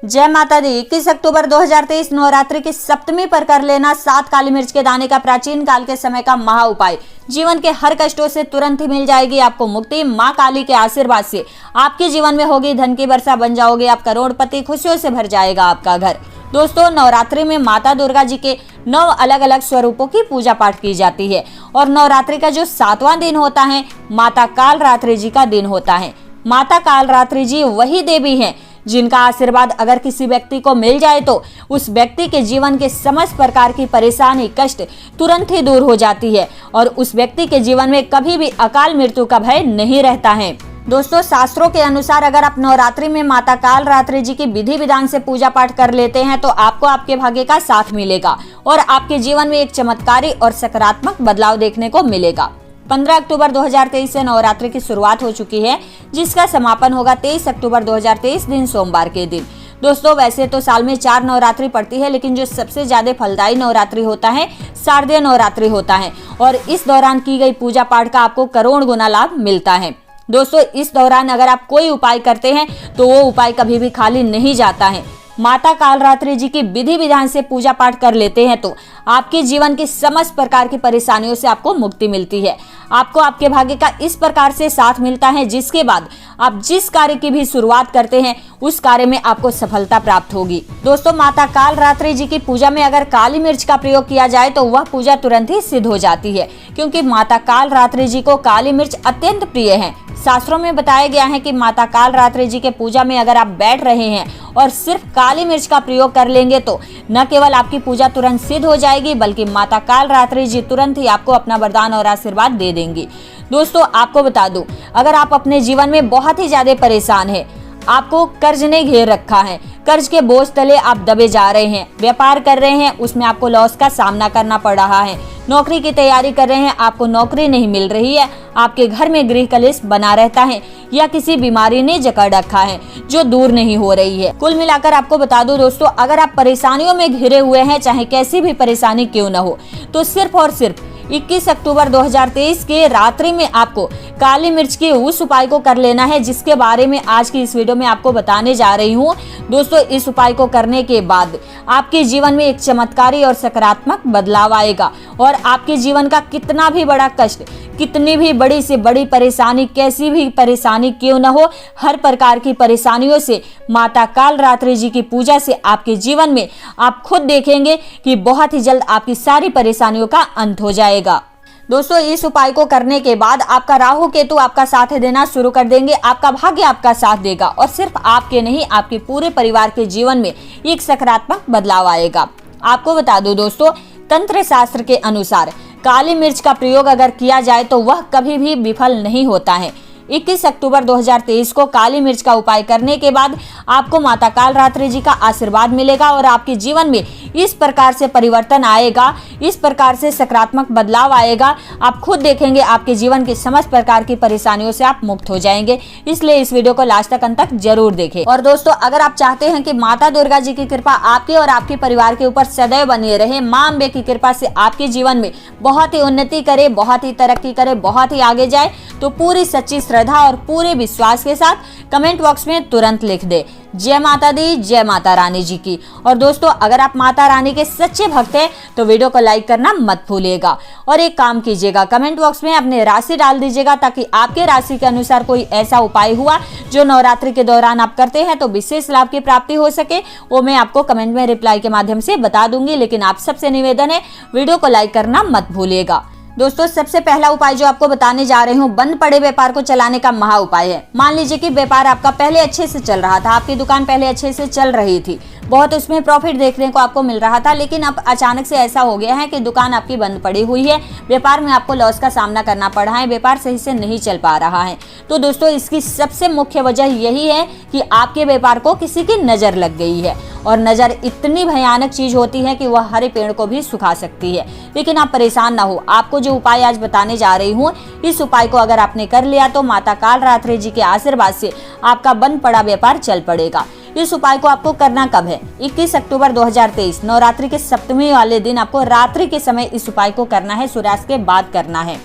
जय माता दी। 21 अक्टूबर 2023 नवरात्रि की सप्तमी पर कर लेना 7 काली मिर्च के दाने का प्राचीन काल के समय का महा उपाय। जीवन के हर कष्टों से तुरंत ही मिल जाएगी आपको मुक्ति। माँ काली के आशीर्वाद से आपके जीवन में होगी धन की वर्षा, बन जाओगे आप करोड़पति, खुशियों से भर जाएगा आपका घर। दोस्तों, नवरात्रि में माता दुर्गा जी के 9 अलग अलग स्वरूपों की पूजा पाठ की जाती है और नवरात्रि का जो 7वां दिन होता है माता काल रात्रि जी का दिन होता है। माता काल रात्रि जी वही देवी हैं जिनका आशीर्वाद अगर किसी व्यक्ति को मिल जाए तो उस व्यक्ति के जीवन के समस्त प्रकार की परेशानी, कष्ट तुरंत ही दूर हो जाती है और उस व्यक्ति के जीवन में कभी भी अकाल मृत्यु का भय नहीं रहता है। दोस्तों, शास्त्रों के अनुसार अगर आप नवरात्रि में माता काल रात्रि जी की विधि विधान से पूजा पाठ कर लेते हैं तो आपको आपके भाग्य का साथ मिलेगा और आपके जीवन में एक चमत्कारी और सकारात्मक बदलाव देखने को मिलेगा। 15 अक्टूबर 2023 से नवरात्रि की शुरुआत हो चुकी है, जिसका समापन होगा 23 अक्टूबर 2023 दिन सोमवार के दिन। दोस्तों, वैसे तो साल में 4 नवरात्रि पड़ती है, लेकिन जो सबसे ज्यादा फलदायी नवरात्रि होता है शारदीय नवरात्रि होता है और इस दौरान की गई पूजा पाठ का आपको करोड़ गुना लाभ मिलता है। दोस्तों, इस दौरान अगर आप कोई उपाय करते हैं तो वो उपाय कभी भी खाली नहीं जाता है। माता काल रात्रि जी की विधि विधान से पूजा पाठ कर लेते हैं तो आपके जीवन की समस्त प्रकार की परेशानियों से आपको मुक्ति मिलती है। आपको आपके भाग्य का इस प्रकार से साथ मिलता है जिसके बाद आप जिस कार्य की भी शुरुआत करते हैं उस कार्य में आपको सफलता प्राप्त होगी। दोस्तों, माता काल रात्रि जी की पूजा में अगर काली मिर्च का प्रयोग किया जाए तो वह पूजा तुरंत ही सिद्ध हो जाती है, क्योंकि माता काल रात्रि जी को काली मिर्च अत्यंत प्रिय है। शास्त्रों में बताया गया है कि माता काल रात्रि जी के पूजा में अगर आप बैठ रहे हैं और सिर्फ काली मिर्च का प्रयोग कर लेंगे तो न केवल आपकी पूजा तुरंत सिद्ध हो जाएगी, बल्कि माता काल रात्रि जी तुरंत ही आपको अपना वरदान और आशीर्वाद दे देंगी। दोस्तों, आपको बता दूं, अगर आप अपने जीवन में बहुत ही ज्यादा परेशान हैं, आपको कर्ज ने घेर रखा है, कर्ज के बोझ तले आप दबे जा रहे हैं, व्यापार कर रहे हैं उसमें आपको लॉस का सामना करना पड़ रहा है, नौकरी की तैयारी कर रहे हैं आपको नौकरी नहीं मिल रही है, आपके घर में गृह कलेश बना रहता है या किसी बीमारी ने जकड़ रखा है जो दूर नहीं हो रही है। कुल मिलाकर आपको बता दूं दोस्तों, अगर आप परेशानियों में घिरे हुए हैं, चाहे कैसी भी परेशानी क्यों न हो, तो सिर्फ और सिर्फ 21 अक्टूबर 2023 के रात्रि में आपको काली मिर्च के उस उपाय को कर लेना है जिसके बारे में आज की इस वीडियो में आपको बताने जा रही हूँ। दोस्तों, इस उपाय को करने के बाद आपके जीवन में एक चमत्कारी और सकारात्मक बदलाव आएगा और आपके जीवन का कितना भी बड़ा कष्ट, कितनी भी बड़ी से बड़ी परेशानी, कैसी भी परेशानी क्यों न हो, हर प्रकार की परेशानियों से माता काल रात्रि जी की पूजा से आपके जीवन में आप खुद देखेंगे कि बहुत ही जल्द आपकी सारी परेशानियों का अंत हो जाएगा। दोस्तों, इस उपाय को करने के बाद आपका राहु केतु आपका साथ देना शुरू कर देंगे, आपका भाग्य आपका साथ देगा और सिर्फ आपके नहीं, आपके पूरे परिवार के जीवन में एक सकारात्मक बदलाव आएगा। आपको बता दूं दोस्तों, तंत्र शास्त्र के अनुसार काली मिर्च का प्रयोग अगर किया जाए तो वह कभी भी विफल नहीं होता है। 21 अक्टूबर 2023 को काली मिर्च का उपाय करने के बाद आपको माता काल रात्रि जी का आशीर्वाद मिलेगा और आपके जीवन में इस प्रकार से परिवर्तन आएगा, इस प्रकार से सकारात्मक बदलाव आएगा, आप खुद देखेंगे आपके जीवन की समस्त प्रकार की परेशानियों से आप मुक्त हो जाएंगे। इसलिए इस वीडियो को लास्ट तक अंत तक जरूर देखें। और दोस्तों, अगर आप चाहते हैं कि माता दुर्गा जी की कृपा आपके और आपके परिवार के ऊपर सदैव बनी रहे, माँ अम्बे की कृपा से आपके जीवन में बहुत ही उन्नति करे, बहुत ही तरक्की करे, बहुत ही आगे जाए, तो पूरी सच्ची श्रद्धा और पूरे विश्वास के साथ कमेंट बॉक्स में तुरंत लिख दे जय माता दी, जय माता रानी जी की। और दोस्तों, अगर आप माता रानी के सच्चे भक्त हैं तो वीडियो को लाइक करना मत भूलिएगा और एक काम कीजिएगा, कमेंट बॉक्स में अपने राशि डाल दीजिएगा ताकि आपके राशि के अनुसार कोई ऐसा उपाय हुआ जो नवरात्रि के दौरान आप करते हैं तो विशेष लाभ की प्राप्ति हो सके, वो मैं आपको कमेंट में रिप्लाई के माध्यम से बता दूंगी। लेकिन आप सबसे निवेदन है, वीडियो को लाइक करना मत भूलिएगा। दोस्तों, सबसे पहला उपाय जो आपको बताने जा रही हूँ, बंद पड़े व्यापार को चलाने का महा उपाय है। मान लीजिए कि व्यापार आपका पहले अच्छे से चल रहा था, आपकी दुकान पहले अच्छे से चल रही थी, बहुत उसमें प्रॉफिट देखने को आपको मिल रहा था, लेकिन अब अचानक से ऐसा हो गया है कि दुकान आपकी बंद पड़ी हुई है, व्यापार में आपको लॉस का सामना करना पड़ रहा है, व्यापार सही से नहीं चल पा रहा है। तो दोस्तों, इसकी सबसे मुख्य वजह यही है कि आपके व्यापार को किसी की नजर लग गई है और नजर इतनी भयानक चीज होती है कि वह हरे पेड़ को भी सुखा सकती है। लेकिन आप परेशान ना हो, आपको जो उपाय आज बताने जा रही हूँ, इस उपाय को अगर आपने कर लिया तो माता काल रात्रि जी के आशीर्वाद से आपका बंद पड़ा व्यापार चल पड़ेगा। इस उपाय को आपको करना कब है? 21 अक्टूबर 2023 नवरात्रि के सप्तमी वाले दिन आपको रात्रि के समय इस उपाय को करना है, सूर्यास्त के बाद करना है।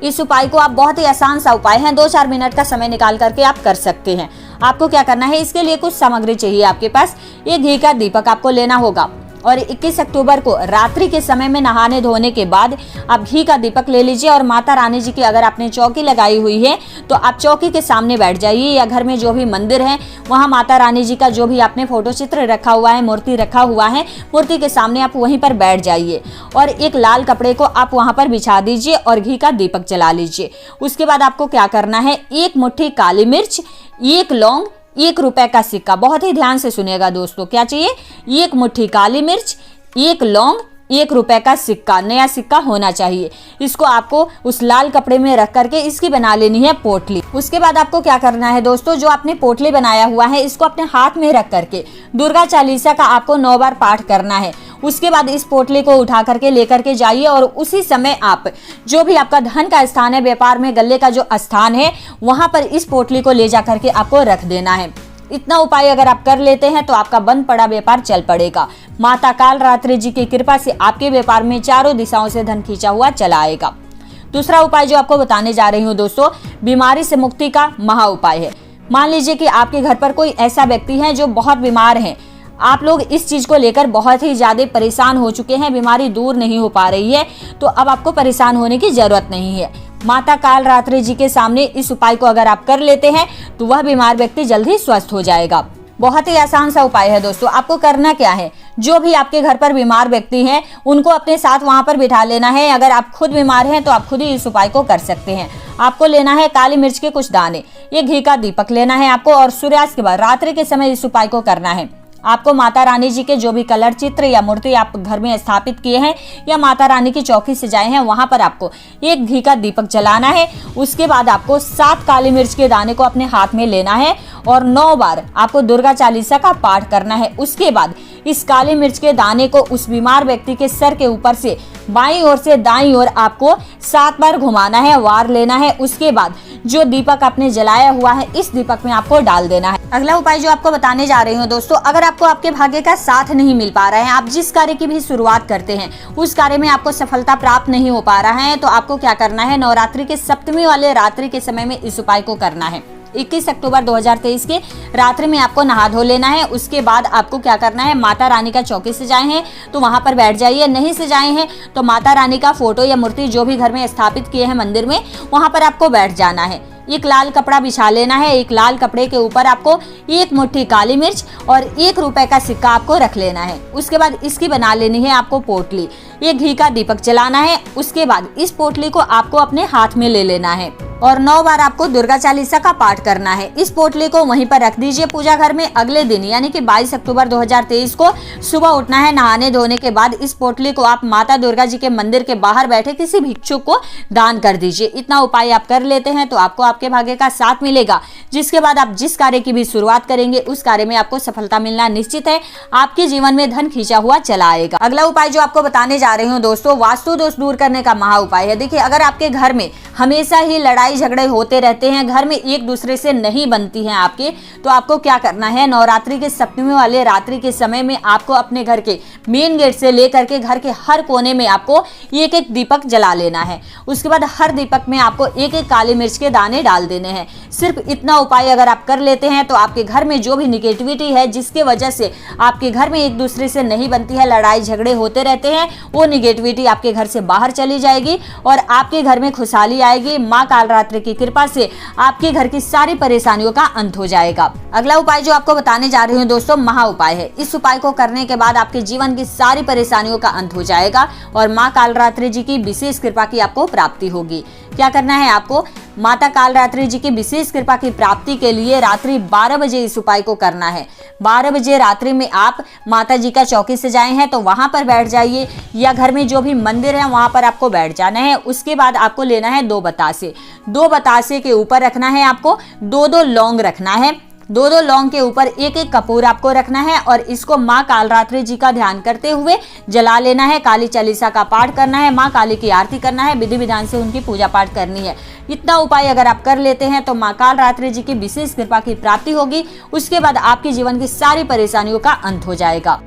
इस उपाय को आप बहुत ही आसान सा उपाय है, 2-4 मिनट का समय निकाल करके आप कर सकते हैं। आपको क्या करना है, इसके लिए कुछ सामग्री चाहिए आपके पास। ये घी का दीपक आपको लेना होगा और 21 अक्टूबर को रात्रि के समय में नहाने धोने के बाद आप घी का दीपक ले लीजिए और माता रानी जी की अगर आपने चौकी लगाई हुई है तो आप चौकी के सामने बैठ जाइए, या घर में जो भी मंदिर है वहां माता रानी जी का जो भी आपने फोटो चित्र रखा हुआ है, मूर्ति रखा हुआ है, मूर्ति के सामने आप वहीं पर बैठ जाइए और एक लाल कपड़े को आप वहां पर बिछा दीजिए और घी का दीपक जला लीजिए। उसके बाद आपको क्या करना है, एक मुट्ठी काली मिर्च, एक लौंग, 1 रुपए का सिक्का, बहुत ही ध्यान से सुनिएगा दोस्तों, क्या चाहिए, 1 मुट्ठी काली मिर्च, 1 लौंग, 1 रुपए का सिक्का, नया सिक्का होना चाहिए। इसको आपको उस लाल कपड़े में रख करके इसकी बना लेनी है पोटली। उसके बाद आपको क्या करना है दोस्तों, जो आपने पोटली बनाया हुआ है इसको अपने हाथ में रख करके दुर्गा चालीसा का आपको 9 बार पाठ करना है। उसके बाद इस पोटली को उठा करके लेकर के जाइए और उसी समय आप जो भी आपका धन का स्थान है, व्यापार में गल्ले का जो स्थान है, वहां पर इस पोटली को ले जा करके आपको रख देना है। इतना उपाय अगर आप कर लेते हैं तो आपका बंद पड़ा व्यापार चल पड़ेगा। माता कालरात्रि जी की कृपा से आपके व्यापार में चारों दिशाओं से धन खींचा हुआ चला आएगा। दूसरा उपाय जो आपको बताने जा रही हूँ दोस्तों, बीमारी से मुक्ति का महा उपाय है। मान लीजिए कि आपके घर पर कोई ऐसा व्यक्ति है जो बहुत बीमार है, आप लोग इस चीज को लेकर बहुत ही ज्यादा परेशान हो चुके हैं, बीमारी दूर नहीं हो पा रही है, तो अब आपको परेशान होने की जरूरत नहीं है। माता कालरात्रि जी के सामने इस उपाय को अगर आप कर लेते हैं तो वह बीमार व्यक्ति जल्द ही स्वस्थ हो जाएगा। बहुत ही आसान सा उपाय है दोस्तों। आपको करना क्या है, जो भी आपके घर पर बीमार व्यक्ति हैं उनको अपने साथ वहां पर बिठा लेना है। अगर आप खुद बीमार हैं तो आप खुद ही इस उपाय को कर सकते हैं। आपको लेना है काली मिर्च के कुछ दाने, ये घी का दीपक लेना है आपको और सूर्यास्त के बाद रात्रि के समय इस उपाय को करना है। आपको माता रानी जी के जो भी कलर चित्र या मूर्ति आप घर में स्थापित किए हैं या माता रानी की चौकी सजाए हैं, वहां पर आपको एक घी का दीपक जलाना है। उसके बाद आपको 7 काली मिर्च के दाने को अपने हाथ में लेना है और 9 बार आपको दुर्गा चालीसा का पाठ करना है। उसके बाद इस काली मिर्च के दाने को उस बीमार व्यक्ति के सर के ऊपर से बाईं ओर से दाईं ओर आपको 7 बार घुमाना है, वार लेना है। उसके बाद जो दीपक आपने जलाया हुआ है इस दीपक में आपको डाल देना है। अगला उपाय जो आपको बताने जा रही हूँ दोस्तों, अगर आपको आपके भाग्य का साथ नहीं मिल पा रहा है, आप जिस कार्य की भी शुरुआत करते हैं उस कार्य में आपको सफलता प्राप्त नहीं हो पा रहा है, तो आपको क्या करना है, नवरात्रि के सप्तमी वाले रात्रि के समय में इस उपाय को करना है। 21 अक्टूबर 2023 के रात्रि में आपको नहा धो लेना है। उसके बाद आपको क्या करना है, माता रानी का चौकी सजाए हैं तो वहां पर बैठ जाइए, नहीं सजाए हैं तो माता रानी का फोटो या मूर्ति जो भी घर में स्थापित किए हैं मंदिर में, वहां पर आपको बैठ जाना है। एक लाल कपड़ा बिछा लेना है, एक लाल कपड़े के ऊपर आपको 1 मुट्ठी काली मिर्च और 1 रुपए का सिक्का आपको रख लेना है। उसके बाद इसकी बना लेनी है आपको पोटली, ये घी का दीपक जलाना है। उसके बाद इस पोटली को आपको अपने हाथ में ले लेना है और 9 बार आपको दुर्गा चालीसा का पाठ करना है। इस पोटली को वहीं पर रख दीजिए पूजा घर में। अगले दिन यानी कि 22 अक्टूबर 2023 को सुबह उठना है, नहाने धोने के बाद इस पोटली को आप माता दुर्गा जी के मंदिर के बाहर बैठे किसी भिक्षुक को दान कर दीजिए। इतना उपाय आप कर लेते हैं तो आपको आपके भाग्य का साथ मिलेगा, जिसके बाद आप जिस कार्य की भी शुरुआत करेंगे उस कार्य में आपको सफलता मिलना निश्चित है। आपके जीवन में धन खींचा हुआ चला आएगा। अगला उपाय जो आपको बताने जा रही हूँ दोस्तों, वास्तु दोष दूर करने का महा उपाय है। देखिए, अगर आपके घर में हमेशा ही लड़ाई झगड़े होते रहते हैं, घर में एक दूसरे से नहीं बनती हैं आपके, तो आपको क्या करना है, नवरात्रि के सप्तमी वाले रात्रि के समय में आपको अपने घर के मेन गेट से लेकर के घर के हर कोने में आपको एक एक दीपक जला लेना है। उसके बाद हर दीपक में आपको एक एक काली मिर्च के दाने डाल देने हैं। सिर्फ इतना उपाय अगर आप कर लेते हैं तो आपके घर में जो भी निगेटिविटी है, जिसके वजह से आपके घर में एक दूसरे से नहीं बनती है, लड़ाई झगड़े होते रहते हैं, वो निगेटिविटी आपके घर से बाहर चली जाएगी और आपके घर में खुशहाली आएगी। माँ कालरात्रि की कृपा से आपके घर की सारी परेशानियों का अंत हो जाएगा। अगला उपाय जो आपको बताने जा रही हूँ दोस्तों, महा उपाय है। इस उपाय को करने के बाद आपके जीवन की सारी परेशानियों का अंत हो जाएगा और माँ कालरात्रि जी की विशेष कृपा की आपको प्राप्ति होगी। क्या करना है आपको, माता कालरात्रि जी की विशेष कृपा की प्राप्ति के लिए रात्रि 12 बजे इस उपाय को करना है। 12 बजे रात्रि में आप माता जी का चौकी सजाए हैं तो वहां पर बैठ जाइए, या घर में जो भी मंदिर है वहां पर आपको बैठ जाना है। उसके बाद आपको लेना है 2 बतासे। 2 बतासे के ऊपर रखना है आपको 2-2 लौंग रखना है। 2-2 लौंग के ऊपर एक एक कपूर आपको रखना है और इसको माँ कालरात्रि जी का ध्यान करते हुए जला लेना है। काली चालीसा का पाठ करना है, माँ काली की आरती करना है, विधि विधान से उनकी पूजा पाठ करनी है। इतना उपाय अगर आप कर लेते हैं तो माँ कालरात्रि जी की विशेष कृपा की प्राप्ति होगी। उसके बाद आपके जीवन की सारी परेशानियों का अंत हो जाएगा।